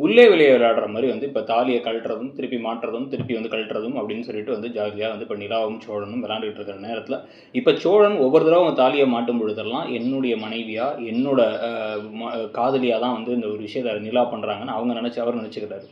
உள்ளே வெளியே விளையாடுற மாதிரி வந்து இப்போ தாலியை கழட்டுறதும் திருப்பி மாட்டுறதும் திருப்பி வந்து கழட்டுறதும் அப்படின்னு சொல்லிட்டு வந்து ஜாலியாக வந்து இப்போ நிலாவும் சோழனும் விளையாண்டுட்டு இருக்கிற நேரத்தில் இப்போ சோழன் ஒவ்வொரு தடவை அவங்க தாலியை மாட்டும் பொழுதெல்லாம் என்னுடைய மனைவியா என்னோட காதலியாக தான் வந்து இந்த ஒரு விஷயத்தை நிலா பண்ணுறாங்கன்னு அவர் நினச்சிக்கிறாரு.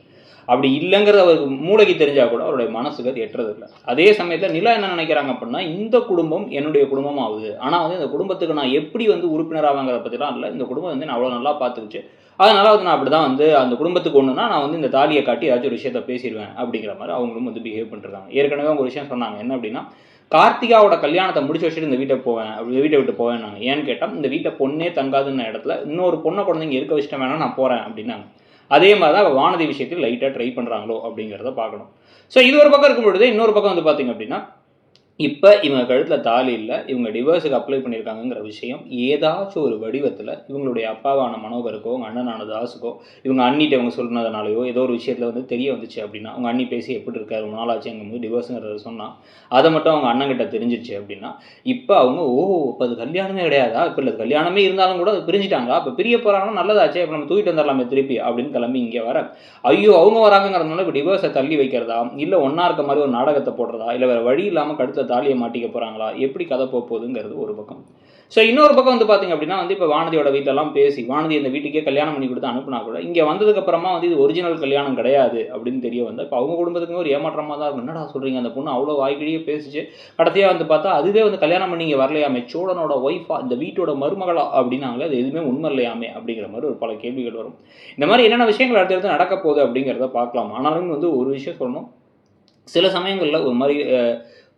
அப்படி இல்லைங்கிறது அவருக்கு மூளைக்கு தெரிஞ்சால் கூட அவருடைய மனசுக்கு அது எட்டுறது இல்லை. அதே சமயத்தில் நிலா என்ன நினைக்கிறாங்க அப்படின்னா, இந்த குடும்பம் என்னுடைய குடும்பம் ஆகுது, ஆனால் வந்து இந்த குடும்பத்துக்கு நான் எப்படி வந்து உறுப்பினராகங்கிறத பற்றிலாம் இல்லை, இந்த குடும்பம் வந்து நான் அவ்வளோ நல்லா பார்த்துக்குச்சு, அதனால் வந்து நான் அப்படி தான் வந்து அந்த குடும்பத்துக்கு ஒன்றுனா நான் வந்து இந்த தாலியை காட்டி ஏதாச்சும் ஒரு விஷயத்தை பேசிடுவேன் அப்படிங்கிற மாதிரி அவங்களும் வந்து பிஹேவ் பண்ணிருக்காங்க. ஏற்கனவே அவங்க ஒரு விஷயம் சொன்னாங்க, என்ன அப்படின்னா, கார்த்திகாவோட கல்யாணத்தை முடிச்சு வச்சுட்டு இந்த வீட்டை விட்டு போவேன் நாங்கள். ஏன்னு கேட்டால், இந்த வீட்டை பொண்ணே தங்காதுன்ன இடத்துல இன்னொரு பொண்ணை குழந்தைங்க இருக்க வச்சுட்டு வேணா நான் போகிறேன் அப்படின்னாங்க. அதே மாதிரி தான் வானதி விஷயத்தில் லைட்டாக ட்ரை பண்ணுறாங்களோ அப்படிங்கிறத பார்க்கணும். ஸோ இது ஒரு பக்கம் இருக்கும் பொழுது, இன்னொரு பக்கம் வந்து பார்த்திங்க அப்படின்னா, இப்போ இவங்க கழுத்தில் தாலி இல்லை, இவங்க டிவோர்ஸுக்கு அப்ளை பண்ணியிருக்காங்கிற விஷயம் ஏதாச்சும் ஒரு வடிவத்தில் இவங்களுடைய அப்பாவான மனோகருக்கோ உங்கள் அண்ணனான தாஸுக்கோ இவங்க அண்ணிட்ட இவங்க சொன்னதுனாலையோ ஏதோ ஒரு விஷயத்தில் வந்து தெரிய வந்துச்சு அப்படின்னா, அவங்க அண்ணி பேசி எப்படி இருக்காரு ரொம்ப நாளாச்சு அங்கே டிவோர்ஸுங்கிறத சொன்னால் அதை மட்டும் அவங்க அண்ணங்கிட்ட தெரிஞ்சிச்சு அப்படின்னா, இப்போ அவங்க இப்போ அது கல்யாணமே கிடையாதா, இப்போ இல்லை கல்யாணமே இருந்தாலும் கூட அது பிரிஞ்சுட்டாங்களா, இப்போ பிரிய போகிறாங்கன்னா நல்லதாச்சே, இப்போ நம்ம தூக்கிட்டு வந்துடலாமே திருப்பி அப்படின்னு கிளம்பி இங்கே வர ஐயோ அவங்க வராங்கிறதுனால இப்போ டிவோர்ஸை தள்ளி வைக்கிறதா, இல்லை ஒன்றா இருக்க மாதிரி ஒரு நாடகத்தை போடுறதா, இல்லை வேறு வழி இல்லாமல் கழுத்தில் தாலியை மாட்டிக்க போகிறாங்களா, எப்படி கதை போகுதுங்கிறது ஒரு பக்கம். ஸோ இன்னொரு பக்கம் வந்து பார்த்திங்க அப்படின்னா வந்து இப்போ வானதியோட வீட்டிலலாம் பேசி வானதி இந்த வீட்டுக்கே கல்யாணம் பண்ணி கொடுத்து அனுப்புனா கூட இங்கே வந்ததுக்கப்புறமா வந்து இது ஒரிஜினல் கல்யாணம் கிடையாது அப்படின்னு தெரிய வந்து இப்போ அவங்க குடும்பத்துக்குமே ஒரு ஏமாற்றமாக தான் இருக்கும். என்னடா சொல்கிறீங்க, அந்த பொண்ணு அவ்வளோ வாய்க்கிலேயே பேசிச்சு, கடைசியாக வந்து பார்த்தா அதுவே வந்து கல்யாணம் பண்ணி இங்கே வரலையாமே, சோழனோட ஒய்ஃபா இந்த வீட்டோட மருமகளா அப்படின்னாங்களே, அது எதுவுமே உண்மை இல்லையாமே அப்படிங்கிற மாதிரி ஒரு பல கேள்விகள் வரும். இந்த மாதிரி என்னென்ன விஷயங்கள் அடுத்தடுத்து நடக்க போகுது அப்படிங்கிறத பார்க்கலாம். ஆனாலும் வந்து ஒரு விஷயம் சொல்லணும், சில சமயங்களில் ஒரு மாதிரி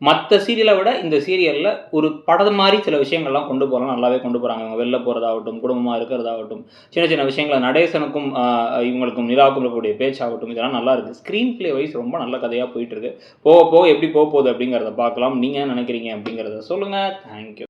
மற்ற சீரியலை விட இந்த சீரியலில் ஒரு படம் மாதிரி சில விஷயங்கள்லாம் கொண்டு போகலாம், நல்லாவே கொண்டு போகிறாங்க. இவங்க வெளில போகிறதாகட்டும், குடும்பமாக இருக்கிறதாகட்டும், சின்ன சின்ன விஷயங்களை நடேசனுக்கும் இவங்களுக்கும் நிலாவுக்கும் இருக்கக்கூடிய பேச்சாகட்டும், இதெல்லாம் நல்லா இருக்குது. ஸ்க்ரீன் பிளே வைஸ் ரொம்ப நல்ல கதையாக போயிட்டுருக்கு. போக எப்படி போகுது அப்படிங்கிறத பார்க்கலாம். நீங்கள் என்ன நினைக்கிறீங்க அப்படிங்கிறத சொல்லுங்கள். தேங்க்யூ.